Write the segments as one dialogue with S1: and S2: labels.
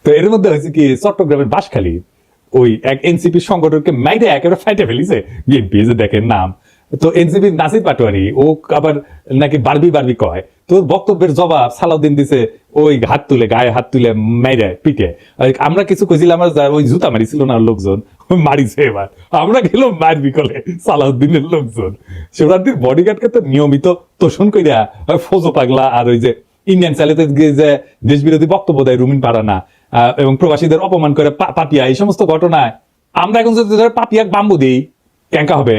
S1: তো এর মধ্যে হয়েছে কি, চট্টগ্রামের বাঁশখালী ওই এক এনসিপি সংগঠনকে মাইরে একেবারে ফাইটে ফেলিছে বিএনপি, যে দেখেন নাম। তো এনসিপির নাসির পাটোয়ারি ও আবার নাকি বারবি বারবি কয়, তোর বক্তব্যের জবাব সালাউদ্দিন দিছে ওই হাত তুলে, গায়ে হাত তুলে মাইরে পিটে। আমরা কিছু কইছিলাম, আমরা ওই জুতা মারিছিল না লোকজন, মারিছে। এবার আমরা গেলাম মার বিকলে সালাউদ্দিনের লোকজন, শিবরাত্রির বডিগার্ডকে তো নিয়মিত তোষণ কইরা ফোজো পাগলা আর ওই যে ইন্ডিয়ান চ্যানেলে যে দেশ বিরোধী বক্তব্য দেয় রুমিন পারানা এবং প্রবাসীদের অপমান করে পাপিয়া, এই সমস্ত ঘটনায় আমরা এখন যদি পাপিয়াক বাম্বু দিই ক্যাঙ্কা হবে।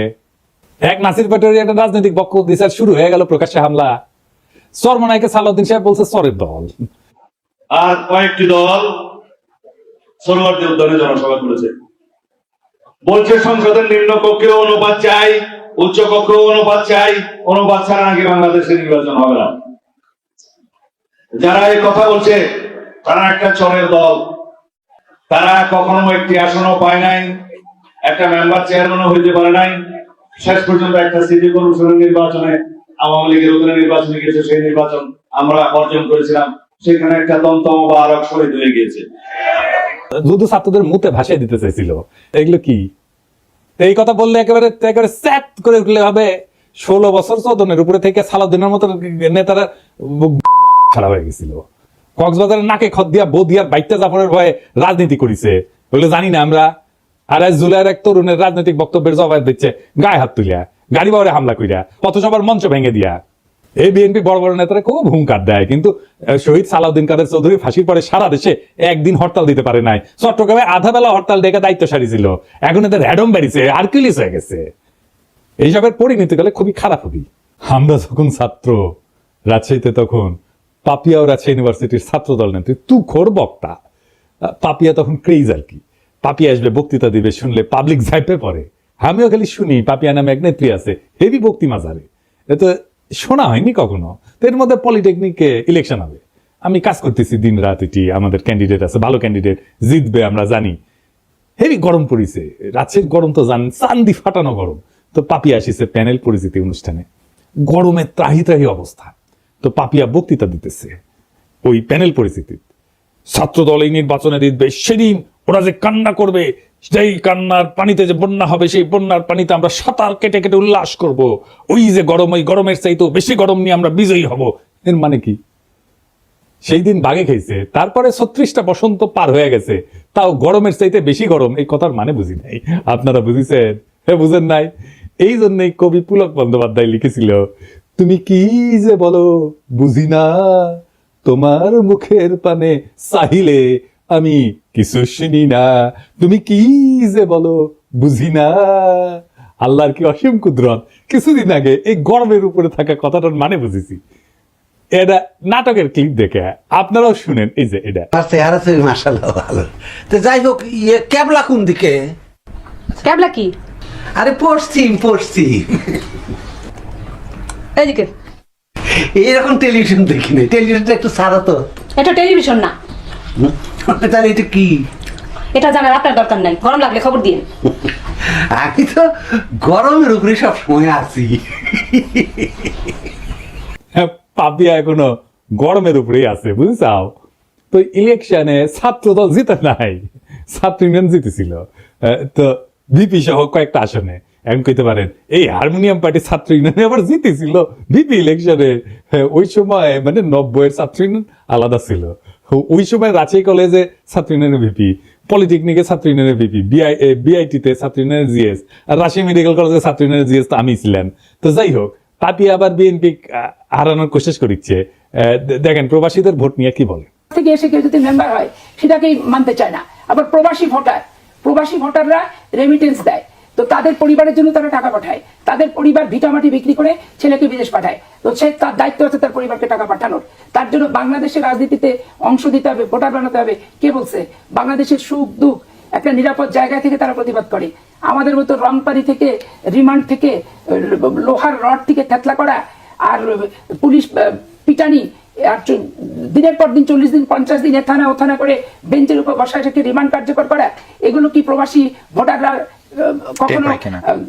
S1: এক নাসির পাটোয়ারি একটা রাজনৈতিক বক্তব্য দিছে, শুরু হয়ে গেল প্রকাশ্যে হামলা। চরমনাইকে সালাউদ্দিন সাহেব বলছে চরের দল,
S2: আর কয়েকটি দল সরোয়ার্দী উদ্যানে জনসভা করেছে, বলছে সংসদের নিম্ন কক্ষে অনুপাত চাই, উচ্চ কক্ষে অনুপাত চাই, অনুপাত ছাড়া নাকি বাংলাদেশে নির্বাচন হবে না। যারা এই কথা বলছে তারা একটা চরের দল, তারা কখনো একটি আসনও পায় নাই, একটা মেম্বার চেয়ারম্যানও হইতে পারে নাই। শেষ পর্যন্ত একটা সিটি কর্পোরেশনের নির্বাচনে আওয়ামী লীগের অধীনে নির্বাচনে গিয়েছে, সেই নির্বাচন আমরা অর্জন করেছিলাম, সেখানে একটা দন্তম বা আরক শহীদ হয়ে গিয়েছে।
S1: শুধু ছাত্রদের মুতে ভাষায় দিতে চাইছিল। এগুলো কি, এই কথা বললে একেবারে স্যাট করে উঠলে হবে। 16 বছর চোদনের উপরে থেকে সালাউদ্দিনের মতো নেতারা খারাপ হয়ে গেছিল। কক্সবাজারের নাকে খত দিয়া বদিয়ার বাইকটা জাফরের ভয়ে রাজনীতি করেছে বলে জানি না আমরা। আর আজ জুলাইয়ের এক তরুণের রাজনৈতিক বক্তব্যের জবাব দিচ্ছে গায়ে হাত তুলিয়া, গাড়ি বাউরে হামলা করিয়া, পথসভার মঞ্চ ভেঙে দিয়া। এই বিএনপি বড় বড় নেতারা খুব হুঙ্কার দেয়, কিন্তু শহীদ সালাউদ্দিন কাদের চৌধুরী ফাঁসির পরে সারা দেশে একদিন হরতাল দিতে পারে নাই। চট্টগ্রামে আধা বেলা হরতাল ডেকে দায়িত্ব সারিছিল, এখন এদের হ্যাডম বেরিয়েছে, আর্কিলিস হয়ে গেছে। এইসবের পরিণতি গেলে খুবই খারাপ হবি। আমরা যখন ছাত্র রাজশাহীতে, তখন পাপিয়া ও রাজশাহী ইউনিভার্সিটির ছাত্র দল নেত্রী তুখোর বক্তা। পাপিয়া তখন ক্রেজ আর কি, পাপিয়া আসবে বক্তৃতা দিবে, শুনলে পাবলিক ঝাইপে পড়ে। আমিও খালি শুনি পাপিয়া নামে এক নেত্রী আছে, হেভি বক্তি মাঝারে, এত শোনা হয়নি কখনো। এর মধ্যে পলিটেকনিকে ইলেকশন হবে, আমি কাজ করতেছি দিন রাত, এটি আমাদের ক্যান্ডিডেট আছে, ভালো ক্যান্ডিডেট জিতবে আমরা জানি। হেভি গরম পড়িছে, রাজশাহীর গরম তো জানেন, চান্দি ফাটানো গরম। তো পাপিয়া আসিছে প্যানেল পরিচিতি অনুষ্ঠানে, গরমে ত্রাহি ত্রাহি অবস্থা। তো পাপিয়া বক্তৃতা দিতেছে ওই প্যানেল পরিস্থিতি, ছাত্র দল এই নির্বাচনে জিতবে, সেদিন ওরা যে কান্না করবে, সেই কান্নার পানিতে যে বন্যা হবে, সেই বন্যার পানিতে আমরা সাঁতার কেটে কেটে উল্লাস করব। ওই যে গরম, ওই গরমের চাইতেও বেশি গরম নিয়ে আমরা বিজয়ী হব। এর মানে কি? সেই দিন বাগে খেয়েছে, তারপরে 36টা বসন্ত পার হয়ে গেছে, তাও গরমের চাইতে বেশি গরম, এই কথার মানে বুঝি নাই। আপনারা বুঝিছেন? হ্যাঁ, বুঝেন নাই? এই জন্যই কবি পুলক বন্দ্যোপাধ্যায় লিখেছিল, তুমি কি যে বলো বুঝি না, তোমার মুখের পানে চাহিলে আমি কিছু শুনি না। তুমি কি যে বলো বুঝি না। আল্লাহর কি অসীম কুদরত, কিছুদিন আগে এই গরমের উপরে থাকা কথাটার মানে বুঝেছি। এটা নাটকের ক্লিপ দেখে আপনারাও শুনেন, এই যে এটা।
S3: চেহারা তো মাশাআল্লাহ ভালো। তো যাই হোক, ক্যাবলা কোন দিকে?
S4: ক্যাবলা কি?
S3: আরে পশ্চিম পশ্চিম।
S4: এদিকে।
S3: এইরকম টেলিভিশন দেখি না, টেলিভিশনটা একটু সারা তো।
S4: এটা টেলিভিশন না।
S3: তাহলে এটা কি?
S4: এটা জানার আপনার দরকার নাই, গরম লাগলে খবর দিন।
S3: আমি তো গরমের উপরে সব সময় আছি।
S1: পাপিয়া এখনো গরমের উপরেই আছে, বুঝছাও? তো ইলেকশনে ছাত্র দল জিতে নাই, ছাত্র ইউনিয়ন জিতেছিল। তো ভিপি সহ কয়েকটা আসনে এখন কইতে পারেন এই হারমোনিয়াম পার্টি ছাত্র ইউনিয়নে আবার জিতেছিল ভিপি ইলেকশনে। ওই সময় মানে 90-এর ছাত্র ইউনিয়ন আলাদা ছিল। ওই সময় রাজশাহী কলেজে ছাত্র ইউনিয়নের ভিপি, পলিটেকনিকে ছাত্র ইউনিয়নের ভিপি, বিআইটিতে ছাত্র ইউনিয়নের জিএস, আর রাজশাহী মেডিকেল কলেজে ছাত্র ইউনিয়নের জিএস তো আমি ছিলেন। তো যাই হোক, পাপিয়া আবার বিএনপি হারানোর কোশিশ করছে। দেখেন প্রবাসীদের ভোট নিয়ে কি বলে।
S5: থেকে এসে কেউ যদি মেম্বার হয় সেটাকেই মানতে চায় না। আবার প্রবাসী ভোটাররা রেমিটেন্স দেয়, তো তাদের পরিবারের জন্য তারা টাকা পাঠায়, তাদের পরিবার ভিটামাটি বিক্রি করে ছেলেকে বিদেশ পাঠায়। তো সে তার দায়িত্ব আছে তার পরিবারকে টাকা পাঠানোর। তার জন্য বাংলাদেশের রাজনীতিতে অংশ দিতে হবে, ভোটার বানাতে হবে। কে বলছে? বাংলাদেশের সুখ দুঃখ একটা নিরাপদ জায়গা থেকে তারা প্রতিবাদ করে। আমাদের মতো রংপানি থেকে, রিমান্ড থেকে, লোহার রড থেকে থেতলা করা, আর পুলিশ পিটানি, আর দিনের পর দিন 40 দিন 50 দিন থানা ও থানা করে বেঞ্চের উপর বসায় থেকে রিমান্ড কার্যকর করা, এগুলো কি প্রবাসী ভোটাররা কখনো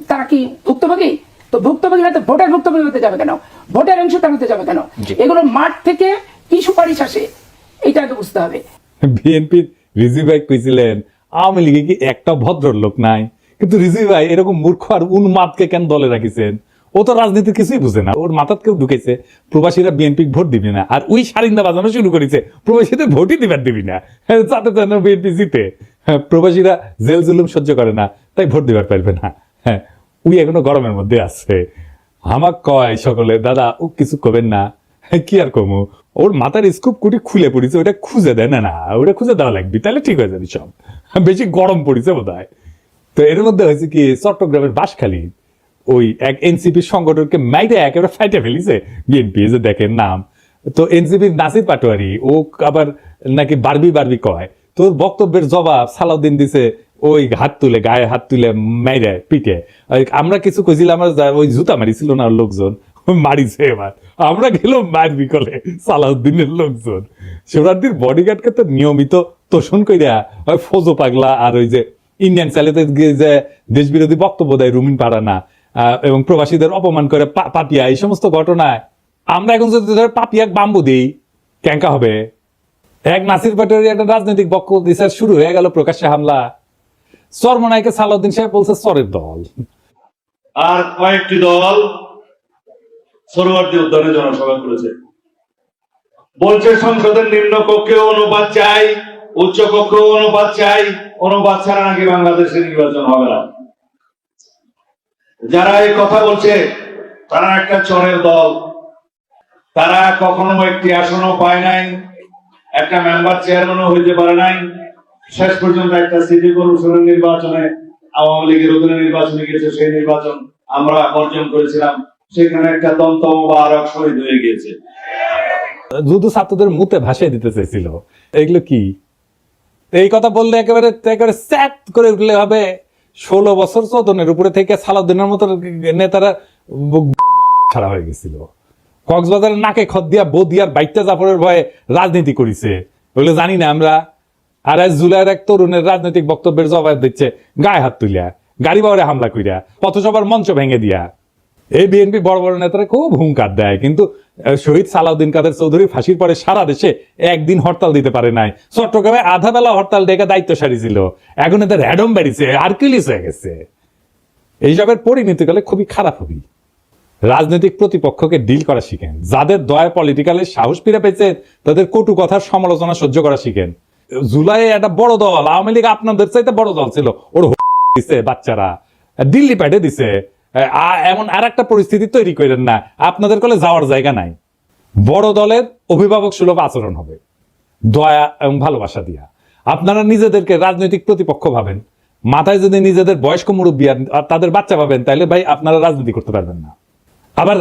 S5: তারা কি ভুক্তভোগী? তো ভুক্তভোগী না তো ভোটার ভুক্তভোগী হতে যাবে কেন? ভোটার অংশ তার হতে যাবে কেন? এগুলো মাঠ থেকে কি সুপারিশ আসে, এইটা তো বুঝতে হবে।
S1: বিএনপির রিজভি ভাই কইছিলেন আওয়ামী লীগে কি একটা ভদ্রলোক নাই, কিন্তু রিজভি ভাই এরকম মূর্খ আর উন্মাদকে কেন দলে রাখিছেন? ও তো রাজনীতির কিছুই বুঝে না, ওর মাথাত কেউ ঢুকেছে প্রবাসীরা বিএনপি ভোট দিবি না, আর ওই সারিন্দা বাজানো শুরু করেছে প্রবাসীদের ভোটই দিবার দিবি না, যাতে যেন বিএনপি জিতে। প্রবাসীরা জেল জুলুম সহ্য করে না, তাই ভোট দিবার পারবে না। হ্যাঁ, ওই এখনো গরমের মধ্যে আছে। আমাক কয় সকলে, দাদা ও কিছু করবেন না। কি আর কমু, ওর মাথার স্কুপ কুটি খুলে পড়েছে, ওটা খুঁজে দেয় না, ওটা খুঁজে দেওয়া লাগবে, তাহলে ঠিক হয়ে যাবে সব। বেশি গরম পড়েছে বোধ হয়। তো এর মধ্যে হয়েছে কি, চট্টগ্রামের বাঁশখালী ওই এক এনসিপি সংগঠনকে মাইরে একেবারে ফাইটে ফেলিছে বিএনপি, যে দেখেন নাম তো এনসিপির নাসির পাটোয়ারি, ও আবার নাকি বারবি বারবি কয়। তোর বক্তব্যের জবাব সালাউদ্দিন দিছে ওই হাত তুলে, গায়ে হাত তুলে মাইরে পিটে। আমরা কিছু কইছিলাম, আমরা ওই জুতা মারিছিল না লোকজন, মারিছে। এবার আমরা গেলাম মারবি কলে সালাউদ্দিনের লোকজন। সোহরাওয়ার্দীর বডিগার্ডকে তো নিয়মিত তোষণ কইরা ওই ফজো পাগলা আর ওই যে ইন্ডিয়ান চ্যানেলে যে দেশ বিরোধী বক্তব্য দেয় রুমিন পারানা, এবং প্রবাসীদের অপমান করে পাপিয়া, এই সমস্ত ঘটনায় আমরা এখন যদি ধরে পাপিয়াক বাম্বু দিই ক্যাঙ্কা হবে। এক নাসির পাটোয়ারি একটা রাজনৈতিক বক্তব্য দিছে, শুরু হয়ে গেল প্রকাশ্যে হামলা। চরমনাইকে সালাউদ্দিন সাহেব বলছে চরের দল,
S2: আর কয়েকটি দল সোহরাওয়ার্দী উদ্যানে জনসভা করেছে, বলছে সংসদের নিম্ন কক্ষেও অনুপাত চাই, উচ্চ কক্ষেও অনুপাত চাই, অনুপাত ছাড়া নাকি বাংলাদেশে নির্বাচন হবে না। যারা এই কথা বলছে তারা একটা চোরের দল, তারা কখনো একটি আসনও পায় নাই, একটা মেম্বার চেয়ারম্যানও হইতে পারে নাই। শেষ পর্যন্ত একটা সিটি কর্পোরেশনের নির্বাচনে আওয়ামী লীগের অধীনে নির্বাচনে গিয়েছে, সেই নির্বাচন আমরা অর্জন করেছিলাম, সেখানে একটা দন্ত মোবারক শহীদ হয়ে গিয়েছে।
S1: শুধু ছাত্রদের মুতে ভাসিয়ে দিতে চাইছিল। এগুলো কি, এই কথা বললে একেবারে স্যাট করে উঠলে হবে। 16 বছর চোদনের উপরে থেকে সালাউদ্দিনের মতো নেতারা ছাড়া হয়ে গেছিল। কক্সবাজারের নাকে খত দিয়া বদিয়ার বাইটটা জাফরের ভয়ে রাজনীতি করেছে, ওগুলো জানি না আমরা। আর আজ জুলাইয়ের এক তরুণের রাজনৈতিক বক্তব্যের জবাব দিচ্ছে গায়ে হাত তুলিয়া, গাড়ি বাউরে হামলা করিয়া, পথসভার মঞ্চ ভেঙে দিয়া। এই বিএনপি বড় বড় নেতারা খুব হুঙ্কার দেয়, কিন্তু শহীদ সালাউদ্দিন কাদের চৌধুরী ফাঁসির পরে সারা দেশে একদিন হরতাল দিতে পারে নাই। চট্টগ্রামে আধা বেলা হরতাল ডেকে দায়িত্ব সারিছিল, এখন এদের র্যাডম বেরিয়েছে, আর্কিলিস হয়ে গেছে। এইসবের পরিণতি কালে খুবই খারাপ হবে। রাজনৈতিক প্রতিপক্ষকে ডিল করা শিখেন, যাদের দয়া পলিটিক্যালের সাহস ফিরে পেয়েছেন তাদের কটু কথার সমালোচনা সহ্য করা শিখেন। জুলাই একটা বড় দল, আওয়ামী লীগ আপনাদের চাইতে বড় দল ছিল, ওর দিছে বাচ্চারা, দিল্লি পাঠিয়ে দিছে। এমন আর একটা পরিস্থিতি তৈরি করেন না, আপনাদের কোলে যাওয়ার জায়গা নাই। বড় দলের অভিভাবক সুলভ আচরণ হবে, দয়া এবং ভালোবাসা দিয়া। আপনারা নিজেদেরকে রাজনৈতিক প্রতিপক্ষ ভাবেন, মাথায় যদি নিজেদের বয়স্ক মুরব্বী আর তাদের বাচ্চা ভাবেন, তাহলে ভাই আপনারা রাজনীতি করতে পারবেন না। আবার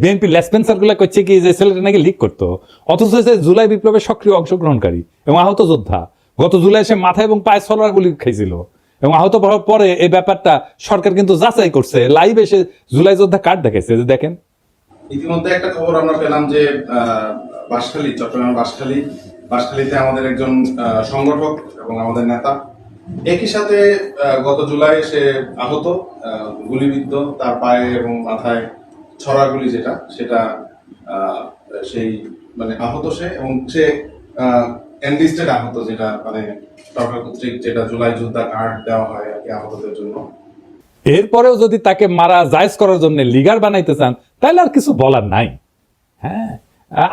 S1: বিএনপি লেসপেন্সার গুলা করছে কি, যে ছেলেটা নাকি লিক করতো, অথচ জুলাই বিপ্লবের সক্রিয় অংশগ্রহণকারী এবং আহত যোদ্ধা। গত জুলাই সে মাথা এবং পায়ে সলার গুলি খাইছিল এবং আহত হওয়ার পরে এই ব্যাপারটা সরকার কিন্তু যাচাই করছে, লাইভ এসে জুলাই যোদ্ধা কার্ড দেখাইছে, যে দেখেন।
S6: ইতিমধ্যে একটা খবর আমরা পেলাম যে বাঁশখালী, চট্টগ্রাম বাঁশখালীতে আমাদের একজন সংগঠক এবং আমাদের নেতা একই সাথে গত জুলাই সে আহত, গুলিবিদ্ধ, তার পায়ে এবং মাথায় ছড়াগুলি যেটা, সেটা সেই মানে আহত সে, এবং সে এনলিস্টেড আহত, যেটা মানে সরকার কর্তৃক যেটা জুলাই যোদ্ধা কার্ড দেওয়া হয় আর কি আহতদের জন্য।
S1: এরপরেও যদি তাকে মারা জায়েজ করার জন্য লিগার বানাইতে চান, তাহলে আর কিছু বলার নাই। হ্যাঁ,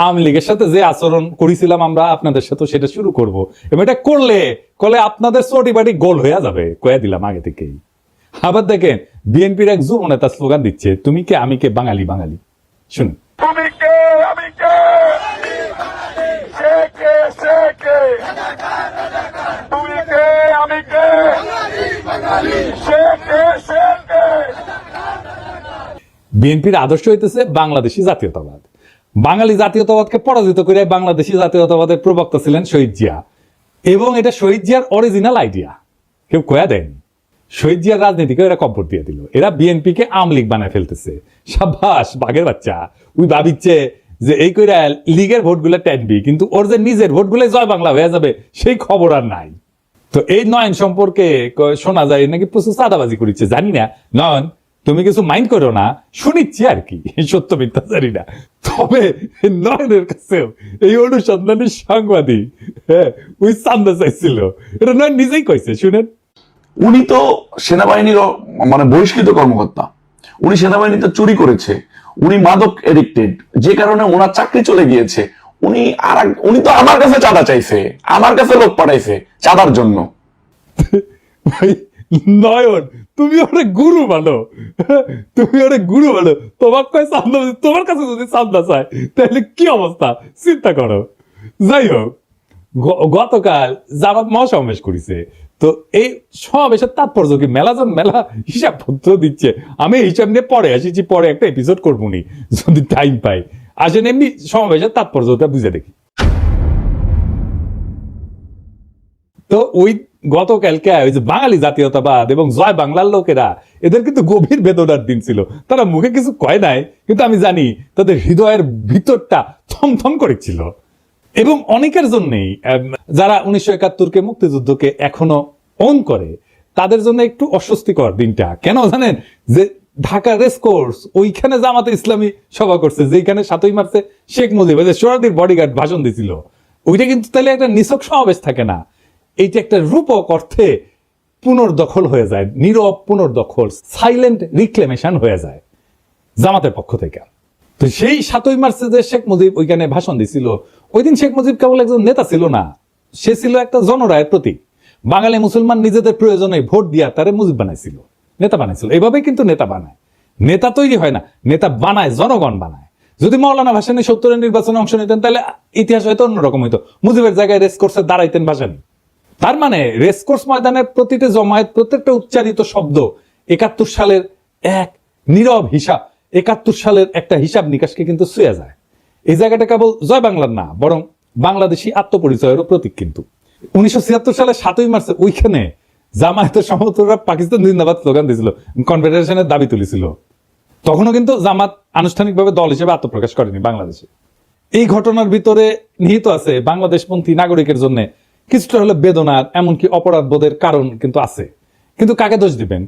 S1: আওয়ামী লীগের সাথে যে আচরণ করেছিলাম আমরা, আপনাদের সাথে সেটা শুরু করব, এবং এটা করলে আপনাদের চটি বাটি গোল হয়ে যাবে, কয়ে দিলাম আগে থেকেই। আবার দেখেন বিএনপির এক যুব নেতা স্লোগান দিচ্ছে, তুমি কে আমি কে বাঙালি বাঙালি। শুনুন।
S7: তুমি কে আমি কে, সে কে সে কে, তুমি কে আমি কে, সে কে সে কে।
S1: বিএনপির আদর্শ হইতেছে বাংলাদেশী জাতীয়তাবাদ। বাঙালি জাতীয়তাবাদকে পরাজিত করে বাংলাদেশী জাতীয়তাবাদের প্রবক্তা ছিলেন শহীদ জিয়া, এবং এটা শহীদ জিয়ার অরিজিনাল আইডিয়া, কেউ কয়া দেয়নি। শহীদ জিয়ার রাজনীতিকে এরা কব্বর দিয়ে দিল, এরা বিএনপিকে আওয়ামী লীগ বানায় ফেলতেছে। সাবাস বাঘের বাচ্চা, ওই ভাবিচ্ছে যে এই কইরা লীগের ভোটগুলো টানবি, কিন্তু ওর যে নিজের ভোটগুলো জয় বাংলা হয়ে যাবে সেই খবর আর নাই। তো এই নয়ন সম্পর্কে শোনা যায় নাকি প্রচুর চাঁদাবাজি করেছে, জানি না। নয়ন, তুমি কিছু মাইন্ড করো না, শুনিচ্ছি আর কি, সত্য মিথ্যা জানি না। তো তবে নয়নের কাছেও এই অনুসন্ধানী সাংবাদিক ওই চান্দা চাইছিল, এটা নয় নিজেই কইছে, শুনেন।
S8: উনি তো সেনাবাহিনীর মানে বহিষ্কৃত কর্মকর্তা, উনি সেনাবাহিনীতে চুরি করেছে, উনি মাদক এডিক্টেড, যে কারণে ওনার চাকরি চলে গিয়েছে। উনি তো আমার কাছে চাঁদা চাইছে, আমার কাছে লোক পাঠাইছে চাঁদার জন্য।
S1: ভাই নয়ন, তুমি অনেক গুরু মানো, তুমি অনেক গুরু মানো, তোমার কয় চান্দা, তোমার কাছে যদি চান্দা চায় তাহলে কি অবস্থা চিন্তা করো। যাই হোক, গতকাল জামাত মহাসমাবেশ করেছে, তো এই সমাবেশের তাৎপর্য কি? মেলা হিসাবপত্র দিচ্ছে, আমি হিসাব নিয়ে পরে আসিছি, পরে একটা এপিসোড করবো নি যদি টাইম পাই। আসেন এমনি সমাবেশের তাৎপর্যটা বুঝে দেখি। তো ওই গতকালকে ওই যে বাঙালি জাতীয়তাবাদ এবং জয় বাংলার লোকেরা, এদের কিন্তু গভীর বেদনার দিন ছিল। তারা মুখে কিছু কয় নাই, কিন্তু আমি জানি তাদের হৃদয়ের ভিতরটা থমথম করেছিল। এবং অনেকের জন্যই যারা 1971-কে মুক্তিযুদ্ধকে এখনো অন করে, তাদের জন্য একটু অস্বস্তিকর দিনটা। কেন জানেন? যে ঢাকা রেসকোর্স, ওইখানে জামাতে ইসলামী সভা করছে, যেখানে 7ই মার্চে শেখ মুজিব সোহরাওয়ার্দীর বডিগার্ড ভাষণ দিছিল। ওইটা কিন্তু তাহলে একটা নিছক সমাবেশ থাকে না, এইটা একটা রূপক অর্থে পুনর্দখল হয়ে যায়, নীরব পুনর্দখল, সাইলেন্ট রিক্লেমেশন হয়ে যায় জামাতের পক্ষ থেকে। তো সেই 7ই মার্চে যে শেখ মুজিব ওইখানে ভাষণ দিছিল, ওই দিন শেখ মুজিব কেবল একজন নেতা ছিল না, সে ছিল একটা জনরায়ের প্রতীক। বাঙালি মুসলমান নিজেদের প্রয়োজনে ভোট দিয়া তারে মুজিব বানাইছিল, নেতা বানাইছিল। এইভাবেই কিন্তু নেতা বানায়, নেতা তৈরি হয় না, নেতা বানায়, জনগণ বানায়। যদি মৌলানা ভাসানী 70-এর নির্বাচনে অংশ নিতেন, তাহলে ইতিহাস হয়তো অন্যরকম হইতো। মুজিবের জায়গায় রেসকোর্সে দাঁড়াইতেন ভাসানী। তার মানে রেসকোর্স ময়দানের প্রতিটি জমায়েত, প্রত্যেকটা উচ্চারিত শব্দ 71 সালের এক নীরব হিসাব, 71 সালের একটা হিসাব নিকাশকে কিন্তু ছুঁয়ে যায়। এই জায়গাটা কেবল জয় বাংলার না, বরং বাংলাদেশি আত্মপরিচয়েরও প্রতীক। কিন্তু 1976 সালে 7ই মার্চে ওইখানে জামায়াতের সমর্থকরা পাকিস্তান জিন্দাবাদ স্লোগান দিয়েছিল, কনফেডারেশনের দাবি তুলেছিল। তখনও কিন্তু জামাত আনুষ্ঠানিকভাবে দল হিসেবে আত্মপ্রকাশ করেনি বাংলাদেশে। এই ঘটনার ভিতরে নিহিত আছে বাংলাদেশপন্থী নাগরিকের জন্য কিছুটা হলে বেদনার, এমনকি অপরাধ বোধের কারণ কিন্তু আছে। কিন্তু কাকে দোষ দিবেন?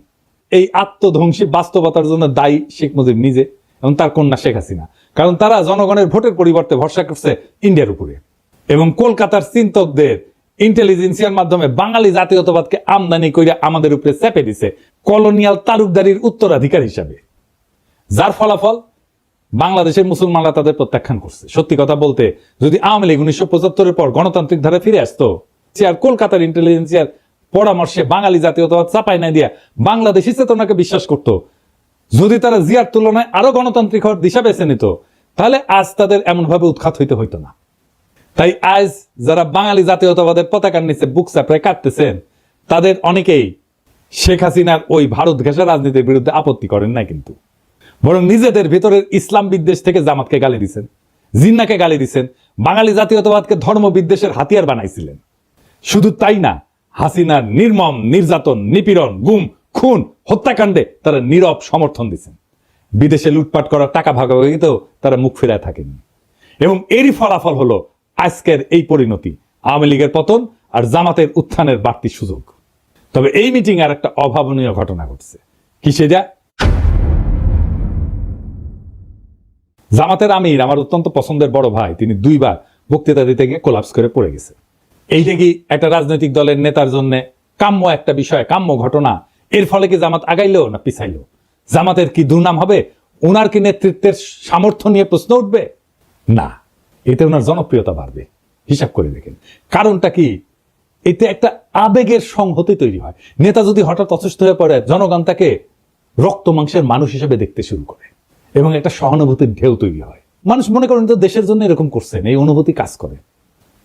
S1: এই আত্মধ্বংসী বাস্তবতার জন্য দায়ী শেখ মুজিব নিজে এবং তার কন্যা শেখ হাসিনা। কারণ তারা জনগণের ভোটের পরিবর্তে ভরসা করছে ইন্ডিয়ার উপরে, এবং কলকাতার চিন্তকদের ইন্টেলিজেন্সিয়ার মাধ্যমে বাঙালি জাতীয়তাবাদকে আমদানি করে আমাদের উপরে চেপে দিছে কলোনিয়াল তালুকদারির উত্তরাধিকার হিসাবে, যার ফলাফল বাংলাদেশের মুসলমানরা তাদের প্রত্যাখ্যান করছে। সত্যি কথা বলতে, যদি আওয়ামী লীগ 1975-এর পর গণতান্ত্রিক ধারা ফিরে আসতো, আর কলকাতার ইন্টেলিজেন্সিয়ার পরামর্শে বাঙালি জাতীয়তাবাদ চাপাই না দিয়া বাংলাদেশি চেতনাকে বিশ্বাস করত, যদি তারা জিয়ার তুলনায় আরো গণতান্ত্রিক হওয়ার দিশা বেছে নিত, তাহলে আজ তাদের এমন ভাবে উৎখাত হইতে হইতো না। তাই আজ যারা বাঙালি জাতীয়তাবাদের পতাকার নিচে বুক চাপড়ায় কাটতেছেন, তাদের অনেকেই শেখ হাসিনার ওই ভারত ঘেঁষা রাজনীতির বিরুদ্ধে আপত্তি করেন না, কিন্তু বরং নিজেদের ভিতরের ইসলাম বিদ্বেষ থেকে জামাতকে গালি দিচ্ছেন, জিন্নাকে গালি দিচ্ছেন, বাঙালি জাতীয়তাবাদকে ধর্ম বিদ্বেষের হাতিয়ার বানাইছিলেন। শুধু তাই না, হাসিনার নির্মম নির্যাতন, নিপীড়ন, গুম, খুন, হত্যাকাণ্ডে তারা নীরব সমর্থন দিচ্ছেন। বিদেশে লুটপাট করার টাকা ভাগাভাগিতেও তারা মুখ ফিরায় থাকেনি। এবং এরই ফলাফল হলো আজকের এই পরিণতি, আওয়ামী লীগের পতন আর জামাতের উত্থানের বাড়তি সুযোগ। তবে এই মিটিং আর একটা অভাবনীয় ঘটনা ঘটছে। কি সেটা? জামাতের আমির, আমার অত্যন্ত পছন্দের বড় ভাই, তিনি 2বার বক্তৃতা দিতে গিয়ে কোলাপস করে পড়ে গেছে। এইটা কি একটা রাজনৈতিক দলের নেতার জন্য কাম্য একটা বিষয়, কাম্য ঘটনা? এর ফলে কি জামাত আগাইলো না পিছাইলো? জামাতের কি দুর্নাম হবে? ওনার কি নেতৃত্বের সামর্থ্য নিয়ে প্রশ্ন উঠবে? না, এতে ওনার জনপ্রিয়তা বাড়বে। হিসাব করে দেখেন কারণটা কি? এতে একটা আবেগের সংহতি তৈরি হয়। নেতা যদি হঠাৎ অসুস্থ হয়ে পড়ে, জনগণ তাকে রক্ত মাংসের মানুষ হিসেবে দেখতে শুরু করে এবং একটা সহানুভূতির ঢেউ তৈরি হয়। মানুষ মনে করেন তো দেশের জন্য এরকম করছেন, এই অনুভূতি কাজ করে।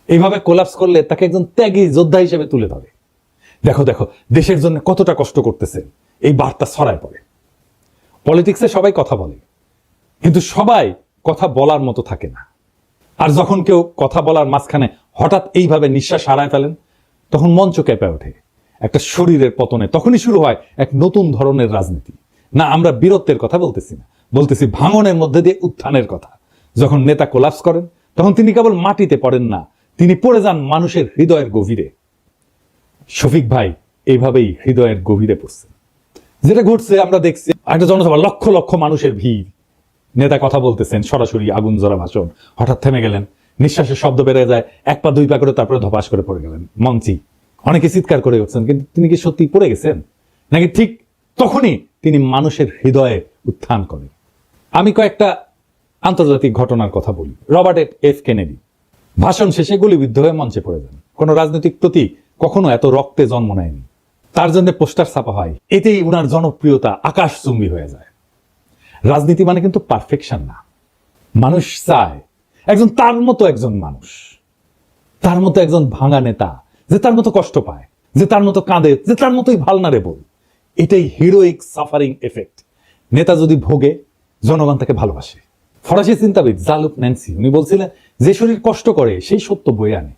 S1: এইভাবে কোলাপস করলে তাকে একজন ত্যাগী যোদ্ধা হিসেবে তুলে ধরে। দেখো দেখো দেশের জন্য কতটা কষ্ট করতেছে, এই বার্তা ছড়ায় পড়ে। পলিটিক্সে সবাই কথা বলে, কিন্তু সবাই কথা বলার মতো থাকে না। আর যখন কেউ কথা বলার মাঝখানে হঠাৎ এইভাবে নিঃশ্বাস হারায় ফেলেন, তখন মঞ্চ কেঁপে ওঠে একটা শরীরের পতনে। তখনই শুরু হয় এক নতুন ধরনের রাজনীতি। না, আমরা বীরত্বের কথা বলতেছি না, বলতেছি ভাঙনের মধ্যে দিয়ে উত্থানের কথা। যখন নেতা কোলাপস করেন, তখন তিনি কেবল মাটিতে পড়েন না, তিনি পড়ে যান মানুষের হৃদয়ের গভীরে। শফিক ভাই এইভাবেই হৃদয়ের গভীরে পড়ছেন। যেটা ঘটছে আমরা দেখছি, একটা জনসভা, লক্ষ লক্ষ মানুষের ভিড়, নেতা কথা বলতেছেন, সরাসরি আগুন জ্বলা ভাষণ, হঠাৎ থেমে গেলেন, নিঃশ্বাসের শব্দ বেড়ে যায়, এক পা দুই পা করে তারপরে ধপাস করে পড়ে গেলেন মঞ্চে। অনেকে চিৎকার করে উঠছেন, কিন্তু তিনি কি সত্যি পড়ে গেছেন, নাকি ঠিক তখনই তিনি মানুষের হৃদয়ে উত্থান করেন? আমি কয়েকটা আন্তর্জাতিক ঘটনার কথা বলি। রবার্ট এফ কেনেডি ভাষণ শেষে গুলিবিদ্ধ হয়ে মঞ্চে পড়ে যান। কোন রাজনৈতিক প্রতীক কখনো এত রক্তে জন্ম নেয়নি। তার জন্য পোস্টার ছাপা হয়, এতেই উনার জনপ্রিয়তা আকাশচুম্বী হয়ে যায়। রাজনীতি মানে কিন্তু পারফেকশন না। মানুষ চায় একজন তার মতো একজন মানুষ, তার মতো একজন ভাঙা নেতা, যে তার মতো কষ্ট পায়, যে তার মতো কাঁদে, যে তার মতোই ভালনারেবল। এটাই হিরোইক সাফারিং এফেক্ট। নেতা যদি ভোগে, জনগণ তাকে ভালোবাসে। ফরাসি চিন্তাবিদ জালুক ন্যান্সি উনি বলছিলেন, যে শরীর কষ্ট করে সেই সত্য বয়ে আনে।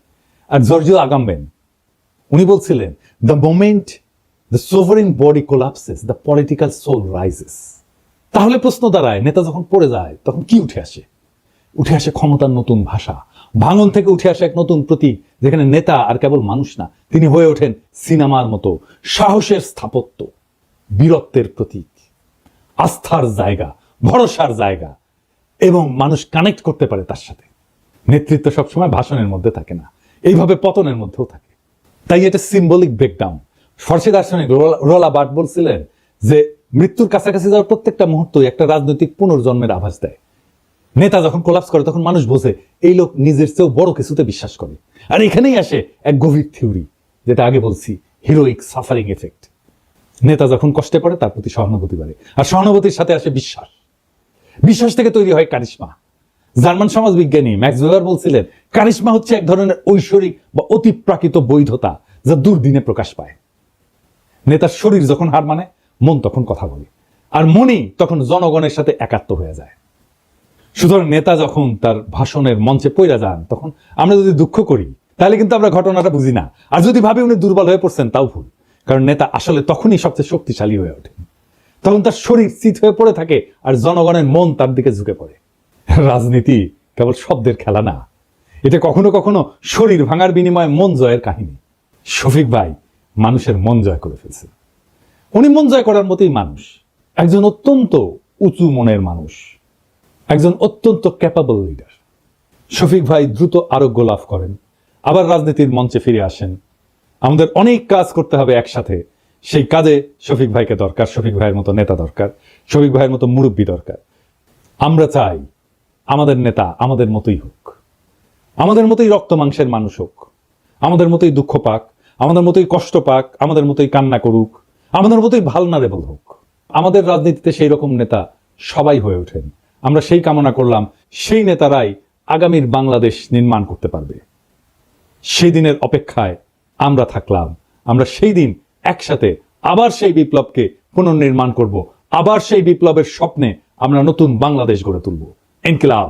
S1: আর জর্জিও আগাম্বেন উনি বলছিলেন, the moment the sovereign body collapses the political soul rises. তাহলে প্রশ্ন দাঁড়ায়, নেতা যখন পড়ে যায় তখন কি উঠে আসে? উঠে আসে ক্ষমতার নতুন ভাষা। ভাঙন থেকে উঠে আসে এক নতুন প্রতীক, যেখানে নেতা আর কেবল মানুষ না, তিনি হয়ে ওঠেন সিনেমার মতো সাহসের স্থাপত্য, বীরত্বের প্রতীক, আস্থার জায়গা, ভরসার জায়গা, এবং মানুষ কানেক্ট করতে পারে তার সাথে। নেতৃত্ব সবসময় ভাষণের মধ্যে থাকে না, এইভাবে পতনের মধ্যেও থাকে। তাই এটা সিম্বলিক ব্রেকডাউন। ফরাসি দার্শনিক রোলা বার্ট বলছিলেন যে মৃত্যুর কাছাকাছি যাওয়ার প্রত্যেকটা মুহূর্তই একটা রাজনৈতিক পুনর্জন্মের আভাস দেয়। নেতা যখন কোলাপস করে তখন মানুষ বোঝে এই লোক নিজের চেয়েও বড় কিছুতে বিশ্বাস করে। আর এখানেই আসে এক গভীর থিওরি, যেটা আগে বলছি, হিরোইক সাফারিং এফেক্ট। নেতা যখন কষ্টে পড়ে তার প্রতি সহানুভূতি বাড়ে, আর সহানুভূতির সাথে আসে বিশ্বাস। বিশ্বাস থেকে তৈরি হয় কারিশমা। জার্মান সমাজ বিজ্ঞানী ম্যাক্স ওয়েবার বলছিলেন, কারিশমা হচ্ছে এক ধরনের ঐশ্বরিক বা অতিপ্রাকৃত বৈধতা, যা দুর্দিনে প্রকাশ পায়। নেতার শরীর যখন হার মানে, মন তখন কথা বলে, আর মনই তখন জনগণের সাথে একাত্ম হয়ে যায়। সুতরাং নেতা যখন তার ভাষণের মঞ্চে পইরা যান, তখন আমরা যদি দুঃখ করি তাহলে কিন্তু আমরা ঘটনাটা বুঝি না। আর যদি ভাবি উনি দুর্বল হয়ে পড়ছেন, তাও ভুল। কারণ নেতা আসলে তখনই সবচেয়ে শক্তিশালী হয়ে ওঠে, তখন তার শরীর স্থিত হয়ে পড়ে থাকে আর জনগণের মন তার দিকে ঝুঁকে পড়ে। রাজনীতি কেবল শব্দের খেলা না, এটা কখনো কখনো শরীর ভাঙার বিনিময়ে মন জয়ের কাহিনী। শফিক ভাই মানুষের মন জয় করে ফেলছে। উনি মন জয় করার মতোই মানুষ, একজন অত্যন্ত উঁচু মনের মানুষ, একজন অত্যন্ত ক্যাপাবল লিডার। শফিক ভাই দ্রুত আরোগ্য লাভ করেন, আবার রাজনীতির মঞ্চে ফিরে আসেন। আমাদের অনেক কাজ করতে হবে একসাথে, সেই কাজে শফিক ভাইকে দরকার, শফিক ভাইয়ের মতো নেতা দরকার, শফিক ভাইয়ের মতো মুরব্বী দরকার। আমরা চাই আমাদের নেতা আমাদের মতোই হোক, আমাদের মতোই রক্ত মাংসের মানুষ হোক, আমাদের মতোই দুঃখ পাক, আমাদের মতোই কষ্ট পাক, আমাদের মতোই কান্না করুক, আমাদের মতোই ভালনারেবল হোক। আমাদের রাজনীতিতে সেই রকম নেতা সবাই হয়ে ওঠেন। আমরা সেই কামনা করলাম, সেই নেতারাই আগামীর বাংলাদেশ নির্মাণ করতে পারবে। সেই দিনের অপেক্ষায় আমরা থাকলাম। আমরা সেই দিন একসাথে আবার সেই বিপ্লবকে পুনর্নির্মাণ করব, আবার সেই বিপ্লবের স্বপ্নে আমরা নতুন বাংলাদেশ গড়ে তুলব। ইনকিলাব।